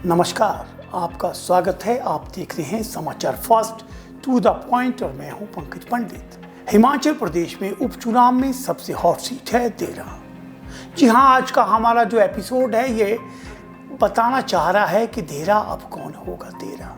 नमस्कार, आपका स्वागत है। आप देख रहे हैं समाचार फास्ट टू द पॉइंट और मैं हूं पंकज पंडित। हिमाचल प्रदेश में उपचुनाव में सबसे हॉट सीट है देरा। जी हां, आज का हमारा जो एपिसोड है ये बताना चाह रहा है कि देरा अब कौन होगा देरा।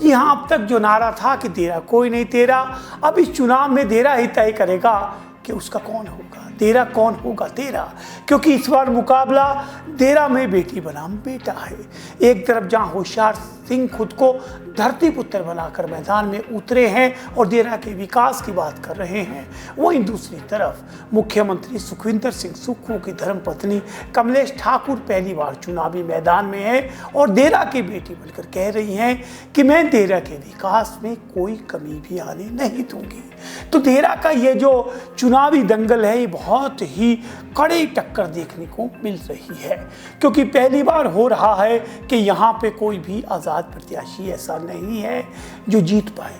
जी हां, अब तक जो नारा था कि देरा कोई नहीं तेरा, अब इस चुनाव में देरा ही तय करेगा कि उसका कौन होगा, देरा कौन होगा तेरा। क्योंकि इस बार मुकाबला देरा में बेटी बनाम बेटा है। एक तरफ जहां होशियार सिंह खुद को धरती पुत्र बनाकर मैदान में उतरे हैं और देरा के विकास की बात कर रहे हैं, वहीं दूसरी तरफ मुख्यमंत्री सुखविंदर सिंह सुक्खू की धर्मपत्नी कमलेश ठाकुर पहली बार चुनावी मैदान में है और देरा की बेटी बनकर कह रही हैं कि मैं देरा के विकास में कोई कमी भी आने नहीं दूंगी। तो देरा का ये जो चुनावी दंगल है ये बहुत ही कड़ी टक्कर देखने को मिल रही है, क्योंकि पहली बार हो रहा है कि यहाँ पे कोई भी आज़ाद प्रत्याशी ऐसा नहीं है जो जीत पाए।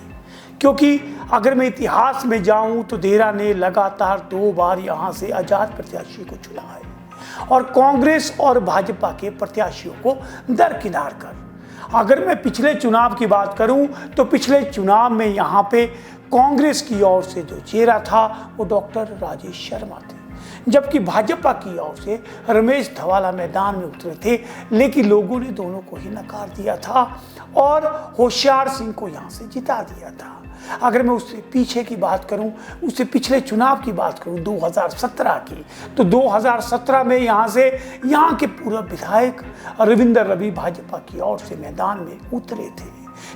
क्योंकि अगर मैं इतिहास में जाऊं तो देरा ने लगातार 2 बार यहाँ से आज़ाद प्रत्याशी को चुना है और कांग्रेस और भाजपा के प्रत्याशियों को दरकिनार कर। अगर मैं पिछले चुनाव की बात करूं तो पिछले चुनाव में यहाँ पे कांग्रेस की ओर से जो चेहरा था वो डॉक्टर राजेश शर्मा थे, जबकि भाजपा की ओर से रमेश धवाला मैदान में उतरे थे, लेकिन लोगों ने दोनों को ही नकार दिया था और होशियार सिंह को यहाँ से जिता दिया था। अगर मैं उससे पीछे की बात करूं, उससे पिछले चुनाव की बात करूं 2017 की, तो 2017 में यहाँ के पूर्व विधायक रविंदर रवि भाजपा की ओर से मैदान में उतरे थे,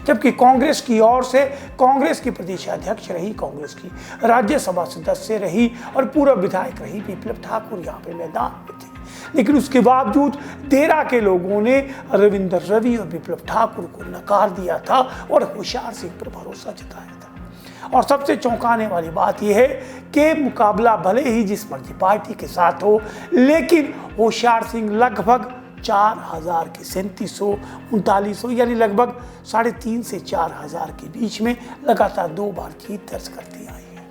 जबकि कांग्रेस की ओर से कांग्रेस की प्रदेशाध्यक्ष रही, कांग्रेस की राज्यसभा सदस्य रही और पूर्व विधायक रही विप्लव ठाकुर यहाँ पे मैदान में थे। लेकिन उसके बावजूद देरा के लोगों ने रविंदर रवि और विप्लव ठाकुर को नकार दिया था और होशियार सिंह पर भरोसा जताया था। और सबसे चौंकाने वाली बात यह है कि मुकाबला भले ही जिस मर्जी पार्टी के साथ हो, लेकिन होशियार सिंह लगभग 4000 के 3739 यानी लगभग 3.5 से 4000 के बीच में लगातार 2 बार जीत दर्ज करती आई है।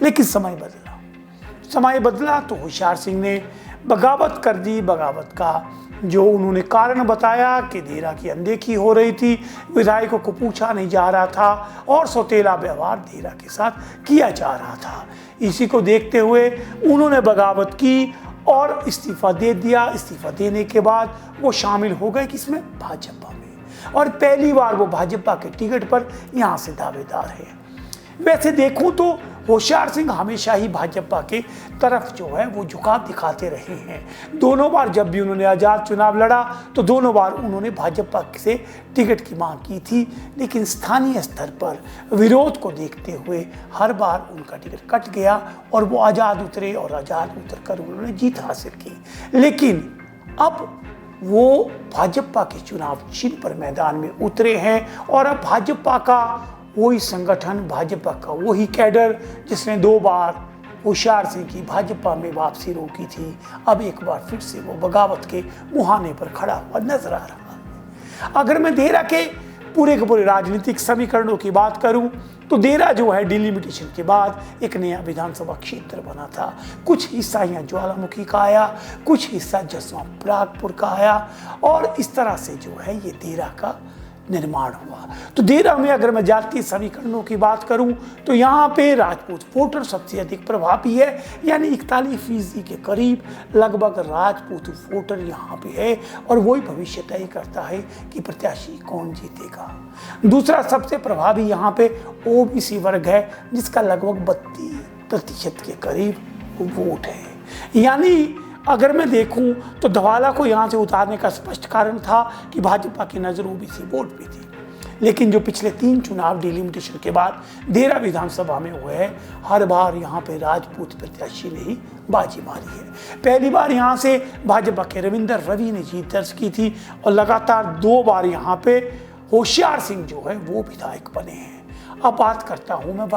लेकिन समय बदला तो होशियार सिंह ने बगावत कर दी। बगावत का जो उन्होंने कारण बताया कि देरा की अनदेखी हो रही थी, विधायकों को पूछा नहीं जा रहा था और सौतेला व्यवहार देरा के साथ किया जा रहा था। इसी को देखते हुए उन्होंने बगावत की और इस्तीफा दे दिया। इस्तीफा देने के बाद वो शामिल हो गए किसमें, भाजपा में, और पहली बार वो भाजपा के टिकट पर यहाँ से दावेदार है। वैसे देखूं तो होशियार सिंह हमेशा ही भाजपा के तरफ जो है वो झुकाव दिखाते रहे हैं। दोनों बार जब भी उन्होंने आज़ाद चुनाव लड़ा तो दोनों बार उन्होंने भाजपा से टिकट की मांग की थी, लेकिन स्थानीय स्तर पर विरोध को देखते हुए हर बार उनका टिकट कट गया और वो आज़ाद उतरे और आज़ाद उतर कर उन्होंने जीत हासिल की। लेकिन अब वो भाजपा के चुनाव चिन्ह पर मैदान में उतरे हैं और अब भाजपा का वही संगठन, भाजपा का वही कैडर जिसने 2 बार होशियार सिंह की भाजपा में वापसी रोकी थी, अब एक बार फिर से वो बगावत के मुहाने पर खड़ा हुआ नजर आ रहा है। अगर मैं देरा के पूरे के पूरे राजनीतिक समीकरणों की बात करूं तो देरा जो है डिलिमिटेशन के बाद एक नया विधानसभा क्षेत्र बना था। कुछ हिस्सा यहाँ ज्वालामुखी का आया, कुछ हिस्सा जसवां परागपुर का आया और इस तरह से जो है ये देरा का निर्माण हुआ। तो देरा में अगर मैं जातीय समीकरणों की बात करूं तो यहाँ पे राजपूत वोटर सबसे अधिक प्रभावी है, यानी 41% के करीब लगभग राजपूत वोटर यहाँ पे है और वही भविष्य तय करता है कि प्रत्याशी कौन जीतेगा। दूसरा सबसे प्रभावी यहाँ पे ओबीसी वर्ग है, जिसका लगभग 32% के करीब वोट है। यानी अगर मैं देखूं तो धवाला को यहाँ से उतारने का स्पष्ट कारण था कि भाजपा की नज़र ओबीसी वोट पे थी, लेकिन जो पिछले 3 चुनाव डिलिमिटेशन के बाद देरा विधानसभा में हुए हैं, हर बार यहाँ पे राजपूत प्रत्याशी ने ही बाजी मारी है। पहली बार यहाँ से भाजपा के रविंदर रवि ने जीत दर्ज की थी और लगातार 2 बार यहाँ पे होशियार सिंह जो है वो विधायक बने हैं। अब बात करता हूँ मैं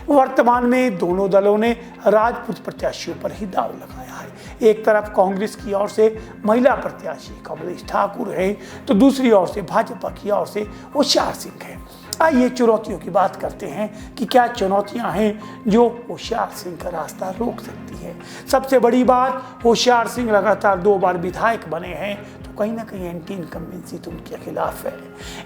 वर्तमान में दोनों दलों ने राजपूत प्रत्याशियों पर ही दाव लगाया है। एक तरफ कांग्रेस की ओर से महिला प्रत्याशी कमलेश ठाकुर है तो दूसरी ओर से भाजपा की ओर से होशियार सिंह है। आइए चुनौतियों की बात करते हैं कि क्या चुनौतियां हैं जो होशियार सिंह का रास्ता रोक सकती है। सबसे बड़ी बात, होशियार सिंह लगातार 2 बार विधायक बने हैं, तो कहीं ना कहीं एंटी इनकम्बेंसी तो उनके खिलाफ है।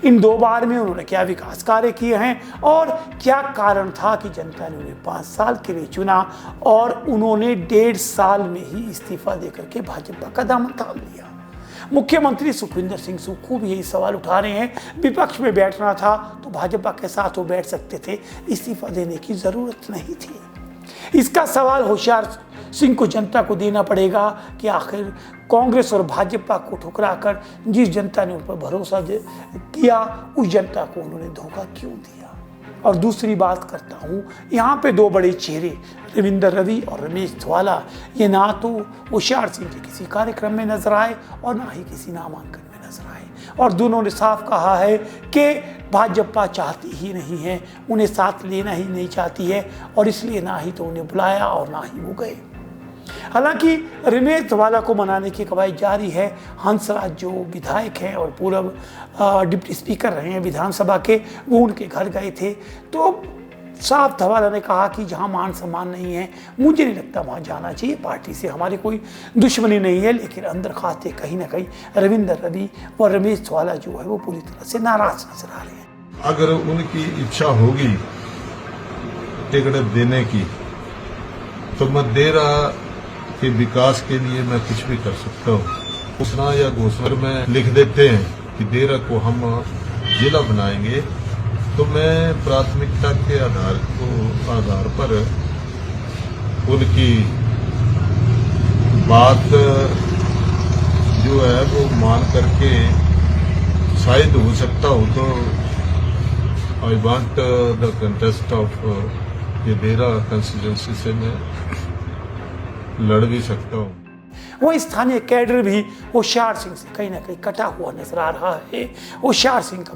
इन 2 बार में उन्होंने क्या विकास कार्य किए हैं और क्या कारण था कि जनता ने उन्हें 5 साल के लिए चुना और उन्होंने 1.5 साल में ही इस्तीफा देकर के भाजपा का दामन थाम लिया। मुख्यमंत्री सुखविंदर सिंह सुक्खू भी यही सवाल उठा रहे हैं। विपक्ष में बैठना था तो भाजपा के साथ वो बैठ सकते थे, इस्तीफा देने की जरूरत नहीं थी। इसका सवाल होशियार सिंह को जनता को देना पड़ेगा कि आखिर कांग्रेस और भाजपा को ठुकराकर जिस जनता ने उन पर भरोसा किया, उस जनता को उन्होंने धोखा क्यों दिया। और दूसरी बात करता हूँ, यहाँ पे 2 बड़े चेहरे रविंदर रवि और रमेश धवाला, ये ना तो होशियार सिंह के किसी कार्यक्रम में नजर आए और ना ही किसी नामांकन में नजर आए, और दोनों ने साफ कहा है कि भाजपा चाहती ही नहीं है, उन्हें साथ लेना ही नहीं चाहती है, और इसलिए ना ही तो उन्हें बुलाया और ना ही वो गए। हालांकि रमेश धवाला को मनाने की कवायद जारी है। हंसराज जो विधायक हैं और पूर्व डिप्टी स्पीकर रहे हैं विधानसभा के, वो उनके घर गए थे, तो साफ धवाला ने कहा कि जहां मान सम्मान नहीं है, मुझे नहीं लगता वहां जाना चाहिए। पार्टी से हमारी कोई दुश्मनी नहीं है, लेकिन अंदर खाते कहीं ना कहीं रविंदर रवि और रमेश धवाला जो है वो पूरी तरह से नाराज नजर आ रहे हैं। अगर उनकी इच्छा होगी टिकट देने की, तो मैं देरा के विकास के लिए मैं कुछ भी कर सकता हूँ। घोषणा या घोषणा में लिख देते हैं कि देरा को हम जिला बनाएंगे, तो मैं प्राथमिकता के आधार पर उनकी बात जो है वो मान करके शायद हो सकता हो तो I want the contest of ये देरा कंस्टिट्यूंसी से मैं लड़ भी सकता हूँ। वो स्थानीय कैडर भी होशियार सिंह से कहीं ना कहीं कटा हुआ नजर आ रहा है। होशियार सिंह का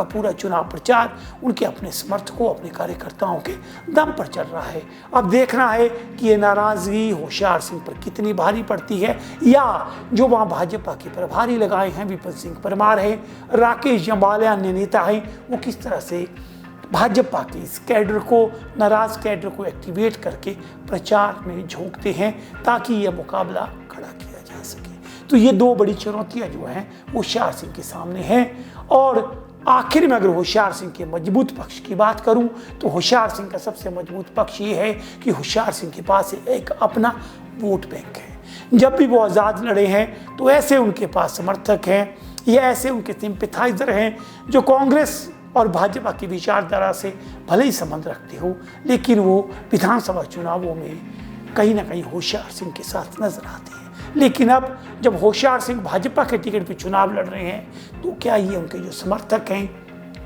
पूरा चुनाव प्रचार उनके अपने समर्थकों, अपने कार्यकर्ताओं के दम पर चल रहा है। अब देखना है कि ये नाराजगी होशियार सिंह पर कितनी भारी पड़ती है, या जो वहाँ भाजपा के प्रभारी लगाए हैं, विपिन सिंह परमार है, राकेश जम्वाल अन्य नेता हैं, वो किस तरह से भाजपा के इस कैडर को, नाराज कैडर को एक्टिवेट करके प्रचार में झोंकते हैं ताकि यह मुकाबला खड़ा किया जा सके। तो ये 2 बड़ी चुनौतियां जो हैं होशियार सिंह के सामने हैं। और आखिर में अगर होशियार सिंह के मजबूत पक्ष की बात करूं, तो होशियार सिंह का सबसे मजबूत पक्ष ये है कि होशियार सिंह के पास एक अपना वोट बैंक है। जब भी वो आज़ाद लड़े हैं तो ऐसे उनके पास समर्थक हैं या ऐसे उनके सिंपैथाइजर हैं जो कांग्रेस और भाजपा की विचारधारा से भले ही संबंध रखते हो, लेकिन वो विधानसभा चुनावों में कहीं ना कहीं होशियार सिंह के साथ नजर आते हैं। लेकिन अब जब होशियार सिंह भाजपा के टिकट पर चुनाव लड़ रहे हैं, तो क्या ये उनके जो समर्थक हैं,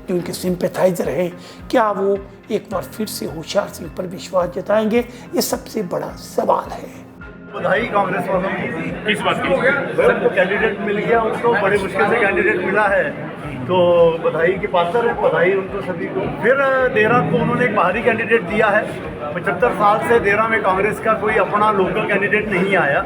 जो उनके सिंपैथाइजर हैं, क्या वो एक बार फिर से होशियार सिंह पर विश्वास जताएंगे? ये सबसे बड़ा सवाल है। बधाई कांग्रेस वालों की इस बात की, सबको कैंडिडेट मिल गया, उनको बड़े मुश्किल से कैंडिडेट मिला है, तो बधाई के पात्र है, बधाई उनको सभी को। फिर देरा को उन्होंने एक बाहरी कैंडिडेट दिया है। 75 साल से देरा में कांग्रेस का कोई अपना लोकल कैंडिडेट नहीं आया,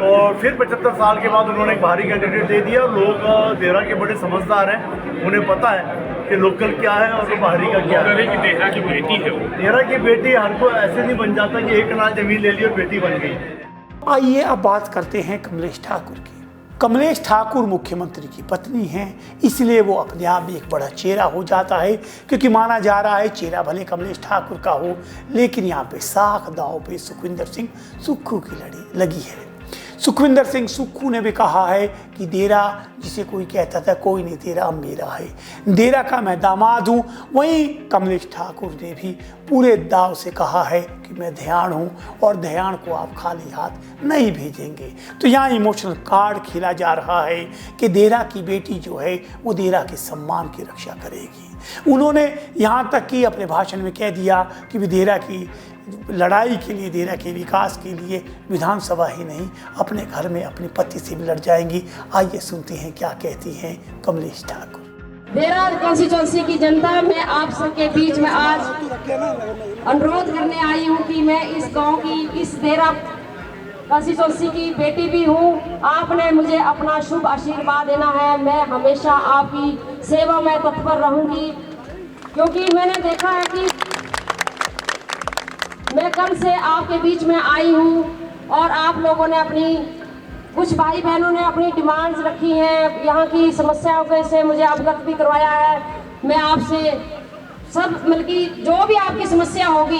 और फिर 75 साल के बाद उन्होंने एक बाहरी कैंडिडेट दे दिया। लोग देरा के बड़े समझदार हैं, उन्हें पता है कि लोकल क्या है और बाहरी का क्या है। देरा की बेटी है वो, देरा की बेटी हर को ऐसे नहीं बन जाता कि एक कनाल जमीन ले ली और बेटी बन गई। आइए अब बात करते हैं कमलेश ठाकुर की। कमलेश ठाकुर मुख्यमंत्री की पत्नी हैं, इसलिए वो अपने आप में एक बड़ा चेहरा हो जाता है, क्योंकि माना जा रहा है चेहरा भले कमलेश ठाकुर का हो, लेकिन यहाँ पे साख दांव पे सुखविंदर सिंह सुक्खू की लगी है। सुखविंदर सिंह सुक्खू ने भी कहा है कि देरा जिसे कोई कहता था कोई नहीं तेरा अब मेरा है, देरा का मैं दामाद हूँ। वहीं कमलेश ठाकुर ने भी पूरे दाव से कहा है कि मैं ध्यान हूँ और ध्यान को आप खाली हाथ नहीं भेजेंगे। तो यहाँ इमोशनल कार्ड खेला जा रहा है कि देरा की बेटी जो है वो देरा के सम्मान की रक्षा करेगी। उन्होंने यहाँ तक कि अपने भाषण में कह दिया कि देरा की लड़ाई के लिए, देरा के विकास के लिए विधानसभा ही नहीं अपने घर में अपने पति से भी लड़ जाएंगी। आइए सुनते हैं क्या कहती हैं कमलेश ठाकुर। देरा कॉन्स्टिट्यूंसी की जनता, मैं आप सबके बीच में आज अनुरोध करने आई हूं कि मैं इस गांव की, इस देरा कॉन्स्टिट्यूंसी की बेटी भी हूं। आपने मुझे अपना शुभ आशीर्वाद देना है, मैं हमेशा आपकी सेवा में तत्पर रहूंगी। क्योंकि मैंने देखा है कि मैं कल से आपके बीच में आई हूँ और आप लोगों ने अपनी, कुछ भाई बहनों ने अपनी डिमांड्स रखी हैं, यहाँ की समस्याओं के से मुझे अवगत भी करवाया है। मैं आपसे सब मिलकर जो भी आपकी समस्या होगी,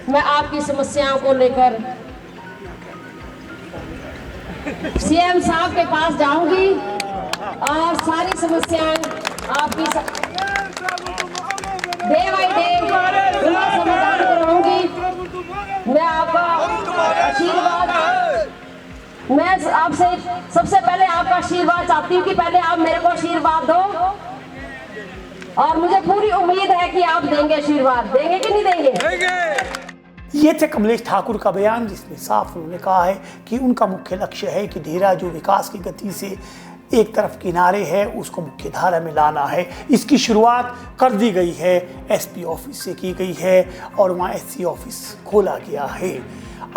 मैं आपकी समस्याओं को लेकर सीएम साहब के पास जाऊंगी और सारी समस्याएं आपकी डे बाय डे उनका समाधान करवाऊंगी। मैं आपका आशीर्वाद, मैं आपसे सबसे पहले आपका आशीर्वाद चाहती हूँ कि पहले आप मेरे को आशीर्वाद दो, और मुझे पूरी उम्मीद है कि आप देंगे आशीर्वाद। देंगे कि नहीं देंगे? ये थे कमलेश ठाकुर का बयान, जिसमें साफ उन्होंने कहा है कि उनका मुख्य लक्ष्य है कि देरा जो विकास की गति से एक तरफ किनारे है उसको मुख्य धारा में लाना है। इसकी शुरुआत कर दी गई है, एसपी ऑफिस से की गई है और वहाँ एससी ऑफिस खोला गया है।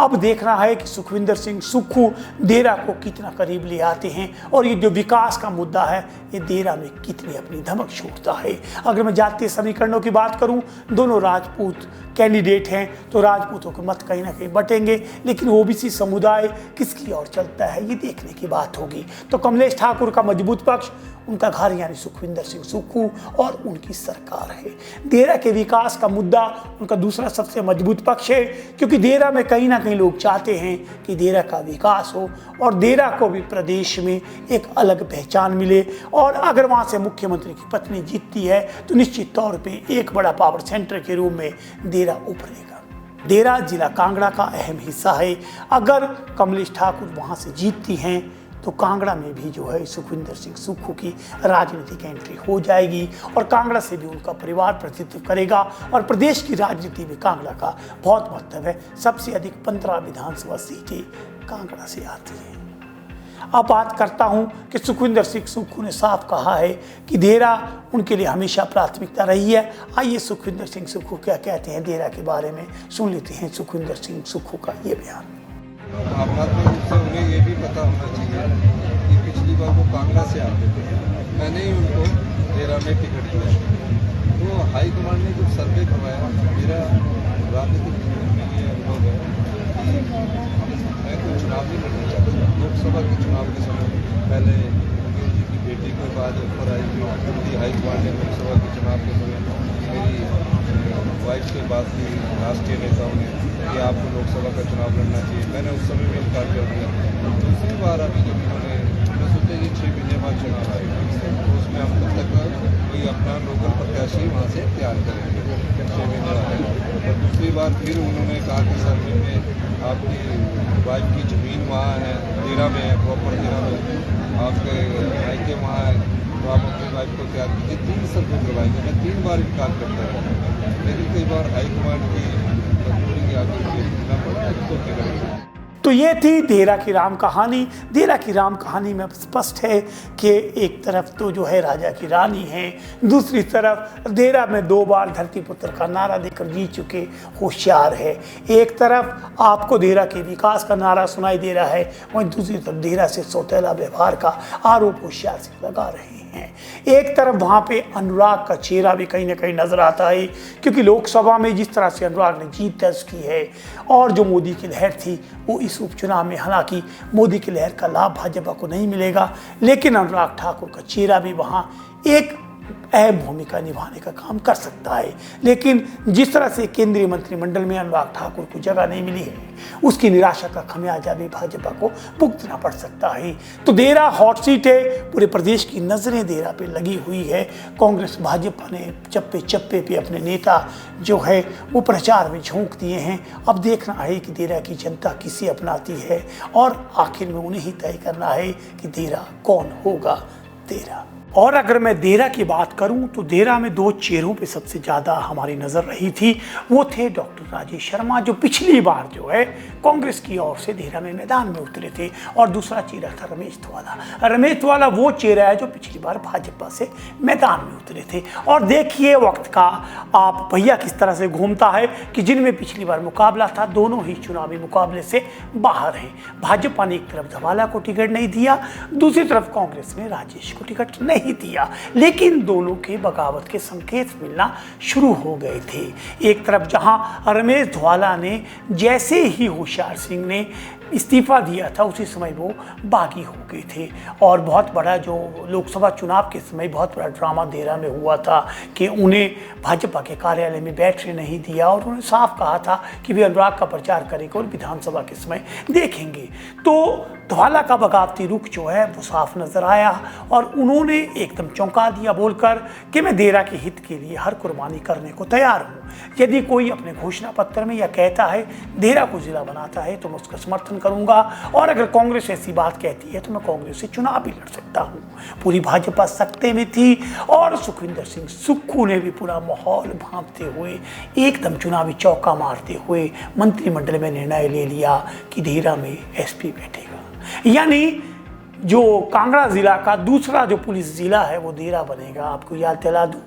अब देखना है कि सुखविंदर सिंह सुक्खू देरा को कितना करीब ले आते हैं और ये जो विकास का मुद्दा है ये देरा में कितनी अपनी धमक छोड़ता है। अगर मैं जातीय समीकरणों की बात करूं, दोनों राजपूत कैंडिडेट हैं तो राजपूतों के मत कहीं ना कहीं बटेंगे, लेकिन ओबीसी समुदाय किसकी ओर चलता है ये देखने की बात होगी। तो कमलेश ठाकुर का मजबूत पक्ष उनका घर यानी सुखविंदर सिंह सुक्खू और उनकी सरकार है। देरा के विकास का मुद्दा उनका दूसरा सबसे मजबूत पक्ष है, क्योंकि देरा में कहीं ना कहीं लोग चाहते हैं कि देरा का विकास हो और देरा को भी प्रदेश में एक अलग पहचान मिले। और अगर वहाँ से मुख्यमंत्री की पत्नी जीतती है तो निश्चित तौर पे एक बड़ा पावर सेंटर के रूप में देरा उभरेगा। देरा जिला कांगड़ा का अहम हिस्सा है। अगर कमलेश ठाकुर वहाँ से जीतती हैं तो कांगड़ा में भी जो है सुखविंदर सिंह सुक्खू की राजनीतिक एंट्री हो जाएगी और कांगड़ा से भी उनका परिवार प्रतिनिधित्व करेगा और प्रदेश की राजनीति में कांगड़ा का बहुत महत्व है। सबसे अधिक 15 विधानसभा सीटें कांगड़ा से आती हैं। अब बात करता हूं कि सुखविंदर सिंह सुक्खू ने साफ कहा है कि देरा उनके लिए हमेशा प्राथमिकता रही है। आइए सुखविंदर सिंह सुक्खू क्या कहते हैं देरा के बारे में सुन लेते हैं सुखविंदर सिंह सुक्खू का ये बयान। भावनात्मक रूप से उन्हें ये भी पता होना चाहिए कि पिछली बार वो कांगड़ा से आते थे, मैंने ही उनको देरा में टिकट दिया। तो हाईकमान ने जब सर्वे करवाया, मेरा राजनीतिक जीवन में ये अनुभव है कि मैं कोई चुनाव नहीं लड़ना चाहता। लोकसभा के चुनाव के समय पहले जी की बेटी के बाद ऑफर आई थी हाईकमान ने, लोकसभा के चुनाव के समय मेरी वाइफ के बाद भी राष्ट्रीय नेताओं ने कि आपको लोकसभा का चुनाव लड़ना चाहिए। मैंने उस समय भी इनकार कर दिया। दूसरी बार अभी जब इन्होंने, मैं सोचा ये 6 महीने बाद चुनाव आएगा तो उसमें हम तब तक कोई अपना लोकल प्रत्याशी वहाँ से तैयार करेंगे 6 महीने बाद। और दूसरी बार फिर उन्होंने कहा कि सर में आपकी वाइफ की ज़मीन वहाँ है, देरा में है, प्रॉपर देरा में, आपके मायके वहाँ है, तो आप अपनी वाइफ को तैयार कीजिए। 3 सर्वे करवाएंगे। मैं 3 बार इनकार करता रहा, लेकिन कई बार हाईकमान की तो ये थी देरा की राम कहानी। देरा की राम कहानी में स्पष्ट है कि एक तरफ तो जो है राजा की रानी है, दूसरी तरफ देरा में 2 बार धरती पुत्र का नारा देकर जीत चुके होशियार है। एक तरफ आपको देरा के विकास का नारा सुनाई दे रहा है, वहीं दूसरी तरफ देरा से सौतेला व्यवहार का आरोप होशियार से लगा रहे हैं। एक तरफ वहाँ पे अनुराग का चेहरा भी कहीं ना कहीं नजर आता है, क्योंकि लोकसभा में जिस तरह से अनुराग ने जीत दर्ज की है और जो मोदी की लहर थी वो इस उपचुनाव में, हालांकि मोदी की लहर का लाभ भाजपा को नहीं मिलेगा, लेकिन अनुराग ठाकुर का चेहरा भी वहाँ एक अहम भूमिका निभाने का काम कर सकता है। लेकिन जिस तरह से केंद्रीय मंत्रिमंडल में अनुराग ठाकुर को जगह नहीं मिली है, उसकी निराशा का खमियाजा भी भाजपा को भुगतना पड़ सकता है। तो देरा हॉट सीट है, पूरे प्रदेश की नजरें देरा पे लगी हुई है। कांग्रेस भाजपा ने चप्पे चप्पे पे अपने नेता जो है वो प्रचार में झोंक दिए हैं। अब देखना है कि देरा की जनता किसे अपनाती है और आखिर में उन्हें ही तय करना है कि देरा कौन होगा देरा। और अगर मैं देरा की बात करूं तो देरा में 2 चेहरों पे सबसे ज़्यादा हमारी नज़र रही थी। वो थे डॉक्टर राजेश शर्मा, जो पिछली बार जो है कांग्रेस की ओर से देरा में मैदान में उतरे थे, और दूसरा चेहरा था रमेश धवाला। रमेश धवाला वो चेहरा है जो पिछली बार भाजपा से मैदान में उतरे थे। और देखिए वक्त का आप भैया किस तरह से घूमता है कि जिनमें पिछली बार मुकाबला था, दोनों ही चुनावी मुकाबले से बाहर हैं। भाजपा ने एक तरफ धवाला को टिकट नहीं दिया, दूसरी तरफ कांग्रेस ने राजेश को टिकट नहीं नहीं दिया, लेकिन दोनों के बगावत के संकेत मिलना शुरू हो गए थे। एक तरफ जहां रमेश धवाला ने जैसे ही होशियार सिंह ने इस्तीफा दिया था उसी समय वो बागी हो गए थे, और बहुत बड़ा जो लोकसभा चुनाव के समय बहुत बड़ा ड्रामा देरा में हुआ था कि उन्हें भाजपा के कार्यालय में बैठने नहीं दिया, और उन्होंने साफ कहा था कि वे अनुराग का प्रचार करेंगे और विधानसभा के समय देखेंगे। तो धवाला का बगावती रुख जो है वो साफ नजर आया, और उन्होंने एकदम चौंका दिया बोलकर कि मैं देरा के हित के लिए हर कुर्बानी करने को तैयार हूँ। यदि कोई अपने घोषणा पत्र में यह कहता है देरा को जिला बनाता है तो मैं उसका समर्थन करूंगा, और अगर कांग्रेस ऐसी बात कहती है तो मैं कांग्रेस से चुनाव भी लड़ सकता हूँ। पूरी भाजपा सत्ते में थी, और सुखविंदर सिंह सुक्खू ने भी पूरा माहौल भांपते हुए एकदम चुनावी चौका मारते हुए मंत्रिमंडल में निर्णय ले लिया कि देरा में एसपी बैठेगा, यानी जो कांगड़ा जिला का दूसरा जो पुलिस जिला है वो देरा बनेगा। आपको याद दिला दूं,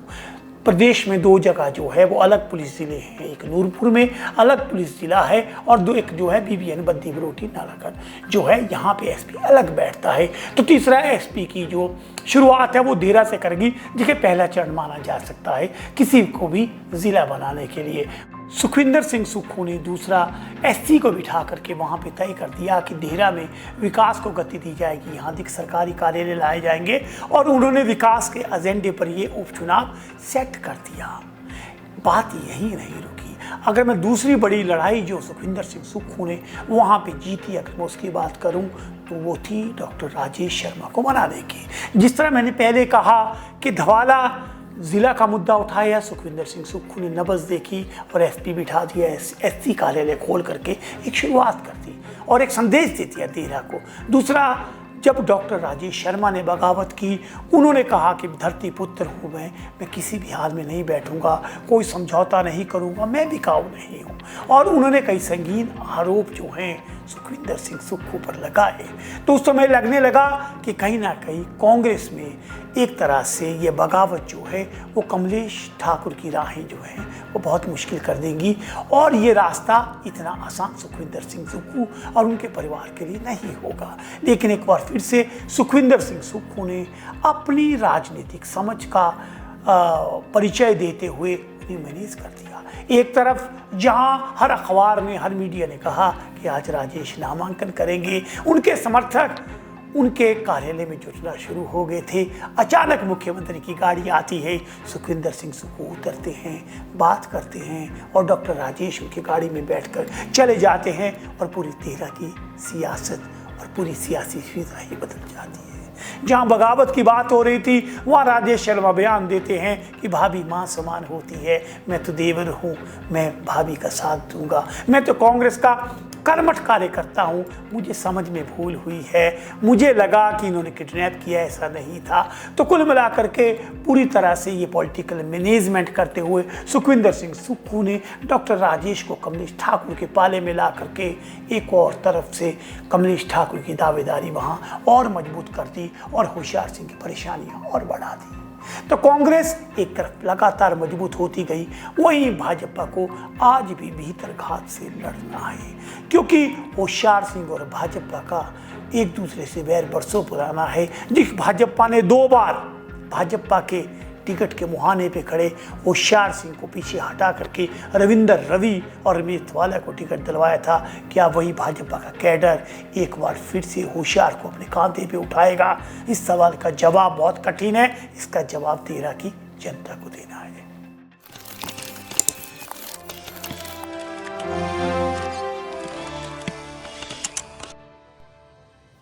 प्रदेश में 2 जगह जो है वो अलग पुलिस जिले हैं, एक नूरपुर में अलग पुलिस जिला है, और एक जो है BBN बद्दी बरोटी नालागढ़ जो है, यहाँ पे एसपी अलग बैठता है। तो तीसरा एसपी की जो शुरुआत है वो देरा से करेगी, जिसे पहला चरण माना जा सकता है किसी को भी जिला बनाने के लिए। सुखविंदर सिंह सुक्खू ने दूसरा एससी को बिठा करके वहाँ पे तय कर दिया कि देरा में विकास को गति दी जाएगी, यहाँ अधिक सरकारी कार्यालय लाए जाएंगे, और उन्होंने विकास के एजेंडे पर ये उपचुनाव सेट कर दिया। बात यही नहीं रुकी। अगर मैं दूसरी बड़ी लड़ाई जो सुखविंदर सिंह सुक्खू ने वहाँ पे जीती, अगर मैं उसकी बात करूँ तो वो थी डॉक्टर राजेश शर्मा को मनाने की। जिस तरह मैंने पहले कहा कि धवाला जिला का मुद्दा उठाया, सुखविंदर सिंह सुक्खू ने नब्ज देखी और एसपी बिठा दिया, एससी कार्यालय खोल करके एक शुरुआत कर दी और एक संदेश दे दिया देरा को। दूसरा, जब डॉक्टर राजेश शर्मा ने बगावत की, उन्होंने कहा कि धरती पुत्र हूँ मैं किसी भी हाल में नहीं बैठूंगा, कोई समझौता नहीं करूंगा, मैं बिकाऊ नहीं हूँ, और उन्होंने कई संगीन आरोप जो हैं सुखविंदर सिंह सुक्खू पर लगाए। तो उस समय लगने लगा कि कहीं ना कहीं कांग्रेस में एक तरह से ये बगावत जो है वो कमलेश ठाकुर की राहें जो हैं वो बहुत मुश्किल कर देंगी, और ये रास्ता इतना आसान सुखविंदर सिंह सुक्खू और उनके परिवार के लिए नहीं होगा। लेकिन एक बार फिर से सुखविंदर सिंह सुक्खू ने अपनी राजनीतिक समझ का परिचय देते हुए उन्हें मैनेज कर दिया। एक तरफ जहां हर अखबार ने, हर मीडिया ने कहा कि आज राजेश नामांकन करेंगे, उनके समर्थक उनके कार्यालय में जुटना शुरू हो गए थे। अचानक मुख्यमंत्री की गाड़ी आती है, सुखविंदर सिंह सुक्खू उतरते हैं, बात करते हैं, और डॉक्टर राजेश उनकी गाड़ी में बैठकर चले जाते हैं, और पूरी देरा की सियासत और पूरी सियासी फिजा ही बदल जाती है। जहां बगावत की बात हो रही थी वहां राजेश शर्मा बयान देते हैं कि भाभी मां समान होती है, मैं तो देवर हूं, मैं भाभी का साथ दूंगा, मैं तो कांग्रेस का कर्मठ कार्यकर्ता हूँ, मुझे समझ में भूल हुई है, मुझे लगा कि इन्होंने किडनैप किया, ऐसा नहीं था। तो कुल मिलाकर के पूरी तरह से ये पॉलिटिकल मैनेजमेंट करते हुए सुखविंदर सिंह सुक्खू ने डॉक्टर राजेश को कमलेश ठाकुर के पाले में ला करके एक और तरफ से कमलेश ठाकुर की दावेदारी वहाँ और मजबूत कर दी, और होशियार सिंह की परेशानियाँ और बढ़ा दी। तो कांग्रेस एक तरफ लगातार मजबूत होती गई, वहीं भाजपा को आज भी भीतर घात से लड़ना है, क्योंकि होशियार सिंह और भाजपा का एक दूसरे से वैर बरसों पुराना है। जिस भाजपा ने 2 बार भाजपा के टिकट के मुहाने पे खड़े होशियार सिंह को पीछे हटा करके रविंदर रवि और रमेश धवाला को टिकट दिलवाया था, क्या वही भाजपा का कैडर एक बार फिर से होशियार को अपने कांधे पे उठाएगा? इस सवाल का जवाब बहुत कठिन है, इसका जवाब देरा की जनता को देना है।